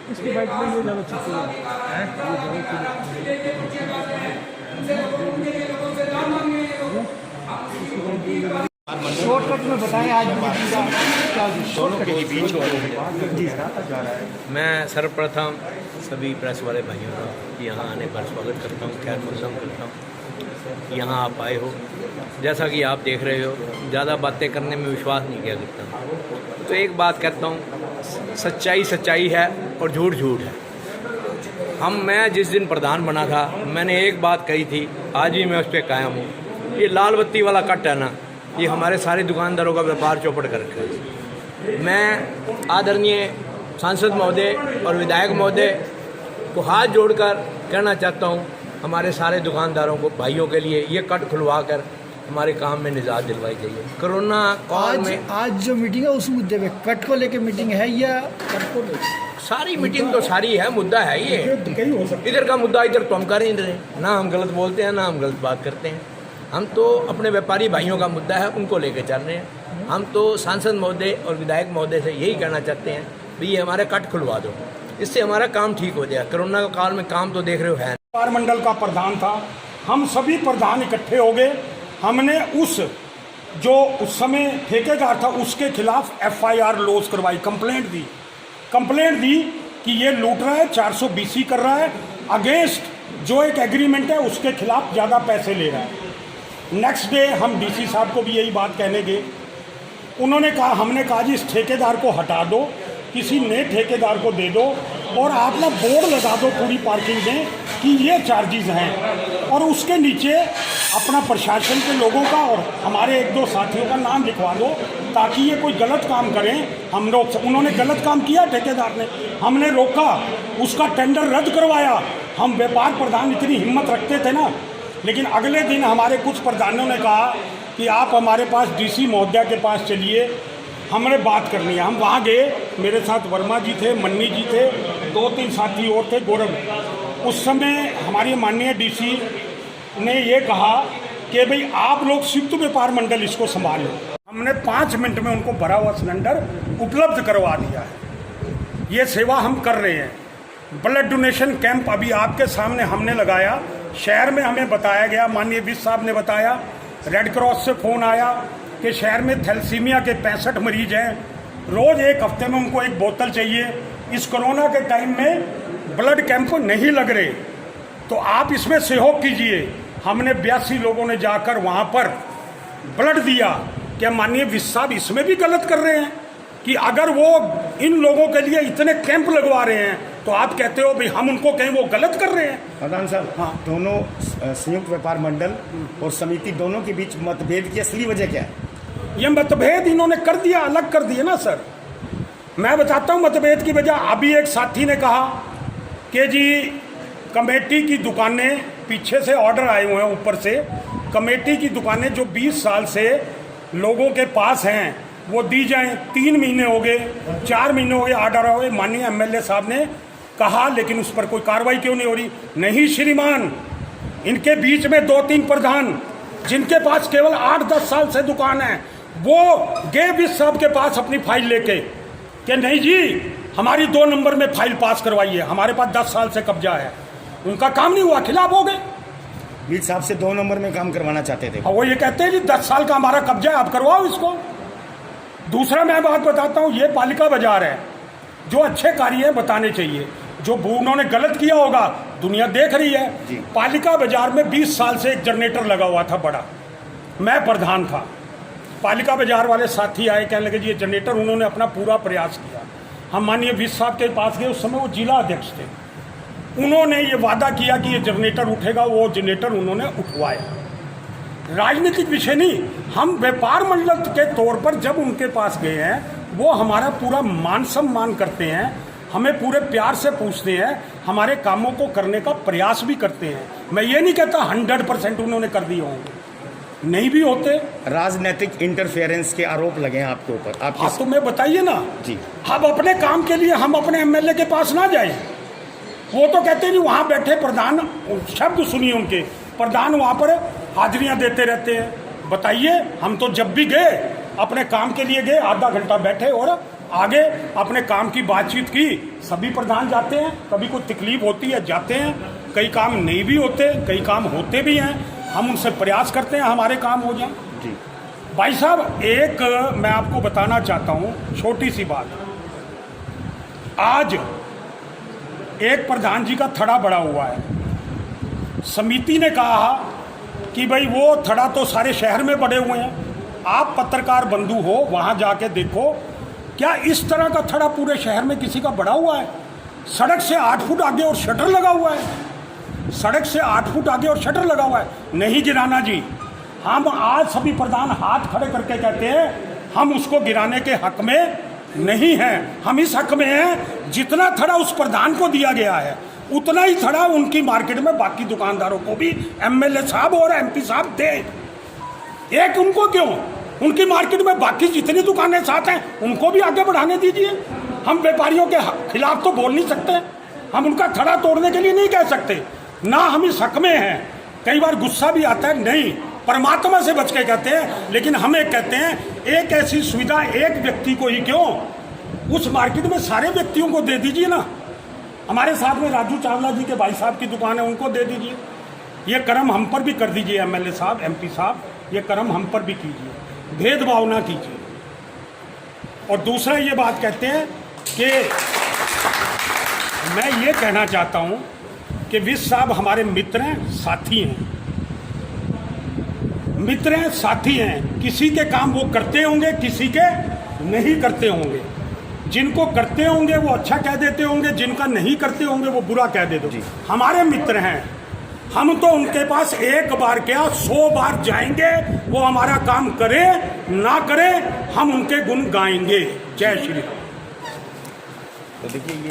इसके बाद में ये ज़्यादा चीज़ शॉर्टकट में बताएं आज मैं सर्वप्रथम सभी प्रेस वाले भाइयों का यहाँ आने पर स्वागत करता हूँ, खैर मक़दम करता हूँ। यहाँ आप आए हो, जैसा कि आप देख रहे हो, ज़्यादा बातें करने में विश्वास नहीं किया करता। तो एक बात कहता हूँ, सच्चाई सच्चाई है और झूठ झूठ है। मैं जिस दिन प्रधान बना था, मैंने एक बात कही थी, आज भी मैं उस पर कायम हूँ। ये लाल बत्ती वाला कट है ना, ये हमारे सारे दुकानदारों का व्यापार चौपट कर रखा है। मैं आदरणीय सांसद महोदय और विधायक महोदय को हाथ जोड़कर कहना चाहता हूँ, हमारे सारे दुकानदारों को, भाइयों के लिए ये कट खुलवा कर हमारे काम में निजात दिलवाई जाइए। कोरोना काल में आज जो मीटिंग है उस मुद्दे पे कट को लेकर मीटिंग है या कट को लेकर? सारी मीटिंग तो सारी है, मुद्दा है ये। इधर का मुद्दा इधर तो हम कर ही नहीं रहे, ना हम गलत बोलते हैं ना हम गलत बात करते हैं। हम तो अपने व्यापारी भाइयों का मुद्दा है, उनको लेकर चल रहे हैं। हम तो सांसद महोदय और विधायक महोदय से यही कहना चाहते हैं, भाई ये हमारे कट खुलवा दो, इससे हमारा काम ठीक हो जाए। कोरोना काल में काम तो देख रहे हो है। व्यापार मंडल का प्रधान था, हम सभी प्रधान इकट्ठे हो गए। हमने जो उस समय ठेकेदार था उसके खिलाफ FIR लॉज करवाई, कंप्लेंट दी कि ये लूट रहा है, 420 कर रहा है, अगेंस्ट जो एक एग्रीमेंट है उसके खिलाफ ज़्यादा पैसे ले रहा है। नेक्स्ट डे हम DC साहब को भी यही बात कहने गए। उन्होंने कहा, हमने कहा जी इस ठेकेदार को हटा दो, किसी नए ठेकेदार को दे दो और आप ना बोर्ड लगा दो पूरी पार्किंग में कि ये चार्जेस हैं, और उसके नीचे अपना प्रशासन के लोगों का और हमारे 1-2 साथियों का नाम लिखवा दो, ताकि ये कोई गलत काम करें हम रोक। उन्होंने गलत काम किया ठेकेदार ने, हमने रोका, उसका टेंडर रद्द करवाया। हम व्यापार प्रधान इतनी हिम्मत रखते थे ना, लेकिन अगले दिन हमारे कुछ प्रधानों ने कहा कि आप हमारे पास DC महोदया के पास चलिए, हमने बात करनी है। हम वहाँ गए, मेरे साथ वर्मा जी थे, मन्नी जी थे, 2-3 साथी और थे, गौरव। उस समय हमारी माननीय DC ने ये कहा कि भाई आप लोग संयुक्त व्यापार मंडल इसको संभाल लो। हमने 5 मिनट में उनको भरा हुआ सिलेंडर उपलब्ध करवा दिया है। ये सेवा हम कर रहे हैं। ब्लड डोनेशन कैंप अभी आपके सामने हमने लगाया, शहर में हमें बताया गया, माननीय विज साहब ने बताया, रेड क्रॉस से फ़ोन आया कि शहर में थैलेसीमिया के 65 मरीज हैं, रोज़ एक हफ्ते में उनको एक बोतल चाहिए। इस कोरोना के टाइम में ब्लड कैंप नहीं लग रहे, तो आप इसमें सहयोग कीजिए। हमने 82 लोगों ने जाकर वहाँ पर ब्लड दिया। क्या माननीय विज साहब इसमें भी गलत कर रहे हैं कि अगर वो इन लोगों के लिए इतने कैंप लगवा रहे हैं तो आप कहते हो भाई हम उनको कहें वो गलत कर रहे हैं? प्रधान साहब, हाँ, दोनों संयुक्त व्यापार मंडल और समिति दोनों के बीच मतभेद की असली वजह क्या है? ये मतभेद इन्होंने कर दिया, अलग कर दिए ना सर। मैं बताता हूँ मतभेद की वजह। अभी एक साथी ने कहा कि जी कमेटी की दुकानें, पीछे से ऑर्डर आए हुए हैं ऊपर से, कमेटी की दुकानें जो 20 साल से लोगों के पास हैं वो दी जाएं। 3 महीने हो गए, 4 महीने हो गए, ऑर्डर हुए। माननीय MLA साहब ने कहा, लेकिन उस पर कोई कार्रवाई क्यों नहीं हो रही? नहीं श्रीमान, इनके बीच में 2-3 प्रधान जिनके पास केवल 8-10 साल से दुकान है, वो गए विज साहब के पास अपनी फाइल लेके कि नहीं जी हमारी 2 नंबर में फाइल पास करवाइए, हमारे पास 10 साल से कब्जा है। उनका काम नहीं हुआ, खिलाफ हो गए। विज साहब से 2 नंबर में काम करवाना चाहते थे। वो ये कहते हैं जी 10 साल का हमारा कब्जा है, आप करवाओ इसको। दूसरा मैं बात बताता हूँ, ये पालिका बाजार है, जो अच्छे कार्य हैं बताने चाहिए। जो उन्होंने गलत किया होगा दुनिया देख रही है। पालिका बाजार में 20 साल से एक जनरेटर लगा हुआ था बड़ा, मैं प्रधान था। पालिका बाजार वाले साथी आए, कहने लगे जी ये जनरेटर, उन्होंने अपना पूरा प्रयास किया। हम माननीय विज साहब के पास गए, उस समय वो जिला अध्यक्ष थे। उन्होंने ये वादा किया कि ये जनरेटर उठेगा, वो जनरेटर उन्होंने उठवाया। राजनीतिक विषय नहीं, हम व्यापार मंडल के तौर पर जब उनके पास गए हैं, वो हमारा पूरा मान सम्मान करते हैं, हमें पूरे प्यार से पूछते हैं, हमारे कामों को करने का प्रयास भी करते हैं। मैं ये नहीं कहता 100% उन्होंने कर दिए होंगे, नहीं भी होते। राजनीतिक इंटरफेरेंस के आरोप लगे हैं आपके ऊपर, हाँ तो मैं बताइए ना जी। अब अपने काम के लिए हम अपने MLA के पास ना जाएं। वो तो कहते हैं जी वहाँ बैठे प्रधान, शब्द सुनिए उनके, प्रधान वहाँ पर हाजिरियाँ देते रहते हैं। बताइए, हम तो जब भी गए अपने काम के लिए गए, आधा घंटा बैठे और आगे अपने काम की बातचीत की। सभी प्रधान जाते हैं, कभी कोई तकलीफ होती है जाते हैं, कई काम नहीं भी होते, कई काम होते भी हैं, हम उनसे प्रयास करते हैं हमारे काम हो जाए। जी भाई साहब, एक मैं आपको बताना चाहता हूँ छोटी सी बात। आज एक प्रधान जी का थड़ा बड़ा हुआ है, समिति ने कहा कि भाई वो थड़ा तो सारे शहर में बड़े हुए हैं, आप पत्रकार बंधु हो, वहाँ जाके देखो क्या इस तरह का थड़ा पूरे शहर में किसी का बड़ा हुआ है? सड़क से 8 फुट आगे और शटर लगा हुआ है, सड़क से 8 फुट आगे और शटर लगा हुआ है। नहीं गिराना जी, हम आज सभी प्रधान हाथ खड़े करके कहते हैं हम उसको गिराने के हक में नहीं हैं। हम इस हक में हैं जितना थड़ा उस प्रधान को दिया गया है उतना ही थड़ा उनकी मार्केट में बाकी दुकानदारों को भी एमएलए साहब और एमपी साहब दे। एक उनको क्यों, उनकी मार्केट में बाकी जितनी दुकानें साथ हैं उनको भी आगे बढ़ाने दीजिए। हम व्यापारियों के खिलाफ तो बोल नहीं सकते, हम उनका थड़ा तोड़ने के लिए नहीं कह सकते, ना हम इस हक में हैं। कई बार गुस्सा भी आता है, नहीं परमात्मा से बच के कहते हैं, लेकिन हम एक कहते हैं एक ऐसी सुविधा एक व्यक्ति को ही क्यों, उस मार्केट में सारे व्यक्तियों को दे दीजिए ना। हमारे साथ में राजू चावला जी के भाई साहब की दुकान है, उनको दे दीजिए। ये कर्म हम पर भी कर दीजिए एमएलए साहब, एमपी साहब, ये कर्म हम पर भी कीजिए, भेदभाव ना कीजिए। और दूसरा ये बात कहते हैं कि मैं ये कहना चाहता हूँ कि विज साहब हमारे मित्र हैं, साथी हैं, मित्र हैं, साथी हैं। किसी के काम वो करते होंगे, किसी के नहीं करते होंगे। जिनको करते होंगे वो अच्छा कह देते होंगे, जिनका नहीं करते होंगे वो बुरा कह देते होंगे। हमारे मित्र हैं, हम तो उनके पास एक बार क्या 100 बार जाएंगे, वो हमारा काम करे ना करे हम उनके गुण गाएंगे। जय श्री राम। तो देखिए ये